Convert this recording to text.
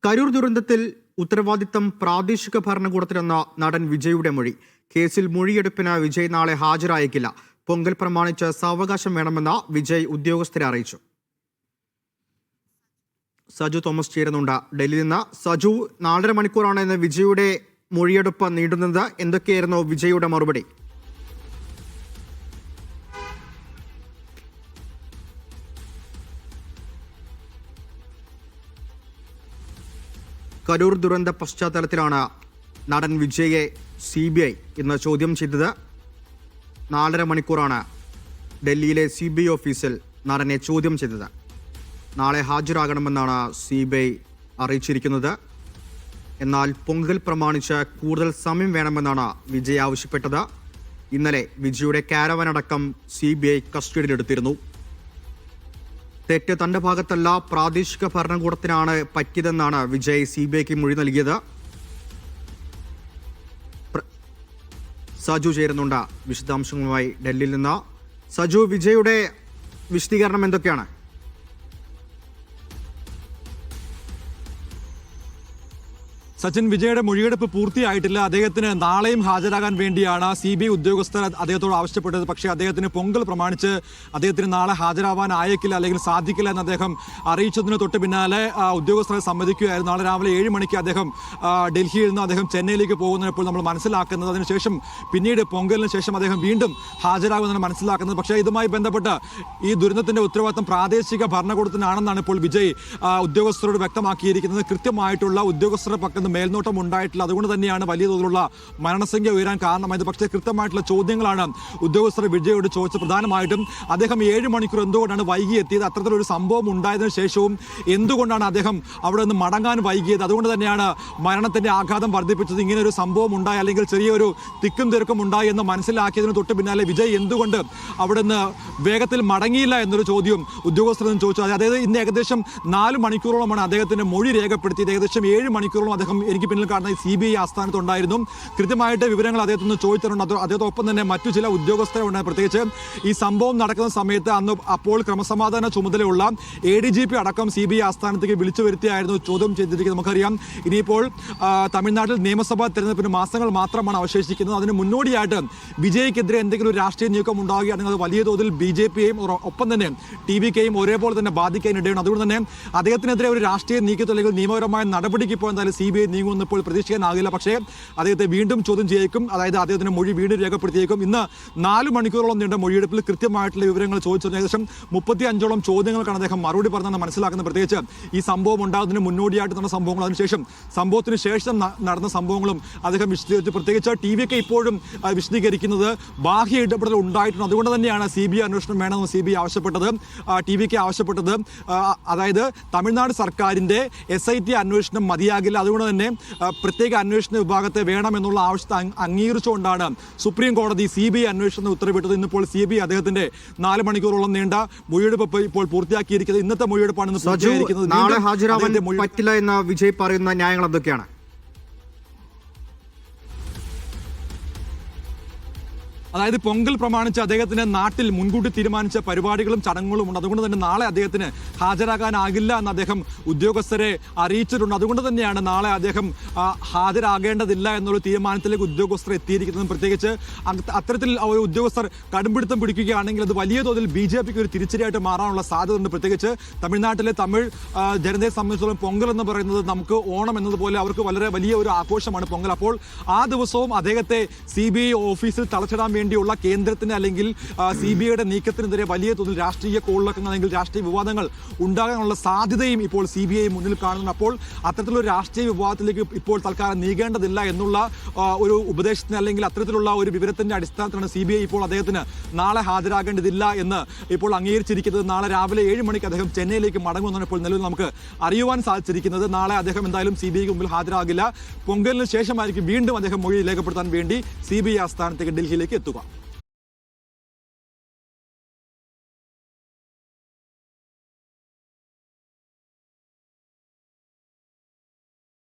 കരൂർ ദുരന്തത്തിൽ ഉത്തരവാദിത്തം പ്രാദേശിക ഭരണകൂടത്തിലെന്ന നടൻ വിജയുടെ മൊഴി. കേസിൽ മൊഴിയെടുപ്പിന് വിജയ് നാളെ ഹാജരായേക്കില്ല. പൊങ്കൽ പ്രമാണിച്ച് സാവകാശം വേണമെന്ന് വിജയ് ഉദ്യോഗസ്ഥരെ അറിയിച്ചു. സജു തോമസ് ചേരുന്നുണ്ട് ഡൽഹിയിൽ നിന്ന്. സജു, 4.5 മണിക്കൂറാണ് ഇന്ന് വിജയുടെ മൊഴിയെടുപ്പ് നീണ്ടുന്നത്. എന്തൊക്കെയായിരുന്നു വിജയുടെ മറുപടി? കരൂർ ദുരന്ത പശ്ചാത്തലത്തിലാണ് നടൻ വിജയെ CBI ഇന്ന് ചോദ്യം ചെയ്തത്. 4.5 മണിക്കൂറാണ് ഡൽഹിയിലെ CBI ഓഫീസിൽ നടനെ ചോദ്യം ചെയ്തത്. നാളെ ഹാജരാകണമെന്നാണ് CBI അറിയിച്ചിരിക്കുന്നത്. എന്നാൽ പൊങ്കൽ പ്രമാണിച്ച് കൂടുതൽ സമയം വേണമെന്നാണ് വിജയ് ആവശ്യപ്പെട്ടത്. ഇന്നലെ വിജയുടെ കാരവൻ അടക്കം CBI കസ്റ്റഡിയിലെടുത്തിരുന്നു. തെറ്റ് തന്റെ ഭാഗത്തല്ല, പ്രാദേശിക ഭരണകൂടത്തിനാണ് പറ്റിയതെന്നാണ് വിജയ് CBIക്ക് മൊഴി നൽകിയത്. സജു ചേരുന്നുണ്ട് വിശദാംശങ്ങളുമായി ഡൽഹിയിൽ നിന്ന്. സജു, വിജയുടെ വിശദീകരണം എന്തൊക്കെയാണ്? സച്ചിൻ, വിജയുടെ മൊഴിയെടുപ്പ് പൂർത്തിയായിട്ടില്ല. അദ്ദേഹത്തിന് നാളെയും ഹാജരാകാൻ വേണ്ടിയാണ് CBI ഉദ്യോഗസ്ഥർ അദ്ദേഹത്തോട് ആവശ്യപ്പെട്ടത്. പക്ഷേ അദ്ദേഹത്തിന് പൊങ്കൽ പ്രമാണിച്ച് അദ്ദേഹത്തിന് നാളെ ഹാജരാവാൻ ആയേക്കില്ല, അല്ലെങ്കിൽ സാധിക്കില്ല എന്ന് അദ്ദേഹം അറിയിച്ചതിന് തൊട്ട് പിന്നാലെ ഉദ്യോഗസ്ഥരെ സമ്മതിക്കുകയായിരുന്നു. നാളെ രാവിലെ 7 മണിക്ക് അദ്ദേഹം ഡൽഹിയിൽ നിന്ന് അദ്ദേഹം ചെന്നൈയിലേക്ക് പോകുന്നപ്പോൾ നമ്മൾ മനസ്സിലാക്കുന്നത്. അതിനുശേഷം പിന്നീട് പൊങ്കലിന് ശേഷം അദ്ദേഹം വീണ്ടും ഹാജരാകുമെന്നാണ് മനസ്സിലാക്കുന്നത്. പക്ഷേ ഇതുമായി ബന്ധപ്പെട്ട് ഈ ദുരന്തത്തിന്റെ ഉത്തരവാദിത്തം പ്രാദേശിക ഭരണകൂടത്തിനാണെന്നാണ് ഇപ്പോൾ വിജയ് ഉദ്യോഗസ്ഥരോട് വ്യക്തമാക്കിയിരിക്കുന്നത്. കൃത്യമായിട്ടുള്ള ഉദ്യോഗസ്ഥരുടെ പക്കത്ത് മേൽനോട്ടം ഉണ്ടായിട്ടില്ല. അതുകൊണ്ട് തന്നെയാണ് വലിയ തോതിലുള്ള മരണസംഖ്യ ഉയരാൻ കാരണമായത്. പക്ഷേ കൃത്യമായിട്ടുള്ള ചോദ്യങ്ങളാണ് ഉദ്യോഗസ്ഥർ വിജയോട് ചോദിച്ചത്. പ്രധാനമായിട്ടും അദ്ദേഹം 7 മണിക്കൂർ എന്തുകൊണ്ടാണ് വൈകി എത്തിയത്, അത്തരത്തിലൊരു സംഭവം ഉണ്ടായതിനു ശേഷവും എന്തുകൊണ്ടാണ് അദ്ദേഹം അവിടെ നിന്ന് മടങ്ങാൻ വൈകിയത്, അതുകൊണ്ട് തന്നെയാണ് മരണത്തിന്റെ ആഘാതം വർദ്ധിപ്പിച്ചത്. ഇങ്ങനെ ഒരു സംഭവം ഉണ്ടായി, അല്ലെങ്കിൽ ചെറിയൊരു തിക്കും തിരക്കും ഉണ്ടായി എന്ന് മനസ്സിലാക്കിയതിന് തൊട്ട് പിന്നാലെ വിജയ് എന്തുകൊണ്ട് അവിടെ നിന്ന് വേഗത്തിൽ മടങ്ങിയില്ല എന്നൊരു ചോദ്യം ഉദ്യോഗസ്ഥരും ചോദിച്ചു. അതായത് ഇന്ന് ഏകദേശം 4 മണിക്കൂറോളമാണ് അദ്ദേഹത്തിന്റെ മൊഴി രേഖപ്പെടുത്തിയത്. ഏകദേശം 7 മണിക്കൂറോളം അദ്ദേഹം എനിക്ക് പിന്നിൽ കാണുന്ന CBI ആസ്ഥാനത്തുണ്ടായിരുന്നു. കൃത്യമായിട്ട് വിവരങ്ങൾ അദ്ദേഹത്തിൽ നിന്ന് ചോദിച്ചിട്ടുണ്ട്. അദ്ദേഹത്തോടൊപ്പം തന്നെ മറ്റു ചില ഉദ്യോഗസ്ഥരുണ്ട്. പ്രത്യേകിച്ച് ഈ സംഭവം നടക്കുന്ന സമയത്ത് അപ്പോൾ ക്രമസമാധാന ചുമതലയുള്ള ADGP അടക്കം CBI ആസ്ഥാനത്തേക്ക് വിളിച്ചു വരുത്തിയായിരുന്നു ചോദ്യം ചെയ്തിരിക്കുന്നത്. നമുക്കറിയാം, ഇനിയിപ്പോൾ തമിഴ്നാട്ടിൽ നിയമസഭാ തെരഞ്ഞെടുപ്പിന് മാസങ്ങൾ മാത്രമാണ് അവശേഷിക്കുന്നത്. അതിന് മുന്നോടിയായിട്ട് വിജയ്ക്കെതിരെ എന്തെങ്കിലും ഒരു രാഷ്ട്രീയ നീക്കം ഉണ്ടാവുകയാണെങ്കിൽ അത് വലിയ തോതിൽ BJPയെയും ഒപ്പം തന്നെ TVKയും ഒരേപോലെ തന്നെ ബാധിക്കാനിടയാണ്. അതുകൊണ്ട് തന്നെ അദ്ദേഹത്തിനെതിരെ ഒരു രാഷ്ട്രീയ നീക്കത്തിൽ അല്ലെങ്കിൽ നിയമപരമായ നടപടിക്ക് ഇപ്പോൾ എന്തായാലും CBI നീങ്ങുമെന്ന് ഇപ്പോൾ പ്രതീക്ഷിക്കാനാകില്ല. പക്ഷേ അദ്ദേഹത്തെ വീണ്ടും ചോദ്യം ചെയ്യേക്കും. അതായത് അദ്ദേഹത്തിന്റെ മൊഴി വീണ്ടും രേഖപ്പെടുത്തിയേക്കും. ഇന്ന് 4 മണിക്കൂറോളം നീണ്ട മൊഴിയെടുപ്പിൽ കൃത്യമായിട്ടുള്ള വിവരങ്ങൾ ചോദിച്ചു. ഏകദേശം 35ഓളം ചോദ്യങ്ങൾക്കാണ് അദ്ദേഹം മറുപടി പറഞ്ഞതെന്ന് മനസ്സിലാക്കുന്നത്. പ്രത്യേകിച്ച് ഈ സംഭവം ഉണ്ടാകുന്നതിന് മുന്നോടിയായിട്ട് നടന്ന സംഭവങ്ങൾ, അതിനുശേഷം സംഭവത്തിന് ശേഷം നടന്ന സംഭവങ്ങളും അദ്ദേഹം വിശദീകരിച്ചു. പ്രത്യേകിച്ച് TVK ഇപ്പോഴും വിശദീകരിക്കുന്നത് ബാഹ്യ ഇടപെടൽ ഉണ്ടായിട്ടുണ്ട്. അതുകൊണ്ട് തന്നെയാണ് CBI അന്വേഷണം വേണമെന്ന് CBI ആവശ്യപ്പെട്ടത്, TVK ആവശ്യപ്പെട്ടത്. അതായത് തമിഴ്നാട് സർക്കാരിന്റെ SIT അന്വേഷണം മതിയാകില്ല, അതുകൊണ്ട് തന്നെ പ്രത്യേക അന്വേഷണ വിഭാഗത്തെ വേണമെന്നുള്ള ആവശ്യത്തെ അംഗീകരിച്ചുകൊണ്ടാണ് സുപ്രീം കോടതി CBI അന്വേഷണത്തിന് ഉത്തരവിട്ടത്. ഇന്നിപ്പോൾ CBI അദ്ദേഹത്തിന്റെ 4 മണിക്കൂറോളം നീണ്ട മൊഴിയെടുപ്പ് ഇപ്പോൾ പൂർത്തിയാക്കിയിരിക്കുന്നത്. ഇന്നത്തെ മൊഴിയെടുപ്പാണ് പൂർത്തിയായിരിക്കുന്നത്. നാളെ ഹാജരാവാൻ പറ്റില്ല എന്ന് വിജയ് പറയുന്ന ന്യായങ്ങൾ എന്തൊക്കെയാണ്? അതായത് പൊങ്കൽ പ്രമാണിച്ച് അദ്ദേഹത്തിന് നാട്ടിൽ മുൻകൂട്ടി തീരുമാനിച്ച പരിപാടികളും ചടങ്ങുകളും ഉണ്ട്. അതുകൊണ്ട് തന്നെ നാളെ അദ്ദേഹത്തിന് ഹാജരാകാനാകില്ല എന്ന് അദ്ദേഹം ഉദ്യോഗസ്ഥരെ അറിയിച്ചിട്ടുണ്ട്. അതുകൊണ്ട് തന്നെയാണ് നാളെ അദ്ദേഹം ഹാജരാകേണ്ടതില്ല എന്നുള്ള തീരുമാനത്തിലേക്ക് ഉദ്യോഗസ്ഥർ എത്തിയിരിക്കുന്നത്. പ്രത്യേകിച്ച് അത്തരത്തിൽ ഉദ്യോഗസ്ഥർ കടുംപിടുത്തം പിടിക്കുകയാണെങ്കിൽ അത് വലിയ തോതിൽ BJPക്ക് ഒരു തിരിച്ചടിയായിട്ട് മാറാനുള്ള സാധ്യതയുണ്ട്. പ്രത്യേകിച്ച് തമിഴ്നാട്ടിലെ തമിഴ് ജനതയെ സംബന്ധിച്ചിടത്തോളം പൊങ്കൽ എന്ന് പറയുന്നത് നമുക്ക് ഓണം എന്നതുപോലെ അവർക്ക് വളരെ വലിയ ഒരു ആഘോഷമാണ് പൊങ്കൽ. അപ്പോൾ ആ ദിവസവും അദ്ദേഹത്തെ CBI ഓഫീസിൽ തളച്ചിടാൻ വേണ്ടിയുള്ള കേന്ദ്രത്തിന് അല്ലെങ്കിൽ CBIയുടെ നീക്കത്തിനെതിരെ വലിയ തോതിൽ രാഷ്ട്രീയ കോളിളക്കങ്ങൾ അല്ലെങ്കിൽ രാഷ്ട്രീയ വിവാദങ്ങൾ ഉണ്ടാകാനുള്ള സാധ്യതയും ഇപ്പോൾ CBI മുന്നിൽ കാണുന്നു. അപ്പോൾ അത്തരത്തിലൊരു രാഷ്ട്രീയ വിവാദത്തിലേക്ക് ഇപ്പോൾ തൽക്കാലം നീങ്ങേണ്ടതില്ല എന്നുള്ള ഒരു ഉപദേശത്തിന് അല്ലെങ്കിൽ അത്തരത്തിലുള്ള ഒരു വിവരത്തിന്റെ അടിസ്ഥാനത്തിലാണ് CBI ഇപ്പോൾ അദ്ദേഹത്തിന് നാളെ ഹാജരാകേണ്ടതില്ല എന്ന് ഇപ്പോൾ അംഗീകരിച്ചിരിക്കുന്നത്. നാളെ രാവിലെ 7 മണിക്ക് അദ്ദേഹം ചെന്നൈയിലേക്ക് മടങ്ങുമെന്നാണ് ഇപ്പോൾ നിലവിൽ നമുക്ക് അറിയുവാൻ സാധിച്ചിരിക്കുന്നത്. നാളെ അദ്ദേഹം എന്തായാലും CBIക്ക് മുമ്പിൽ ഹാജരാകില്ല. പൊങ്കലിന് ശേഷമായിരിക്കും വീണ്ടും അദ്ദേഹം മൊഴി രേഖപ്പെടുത്താൻ വേണ്ടി CBI ആസ്ഥാനത്തേക്ക് ഡൽഹിയിലേക്ക് എത്തുക.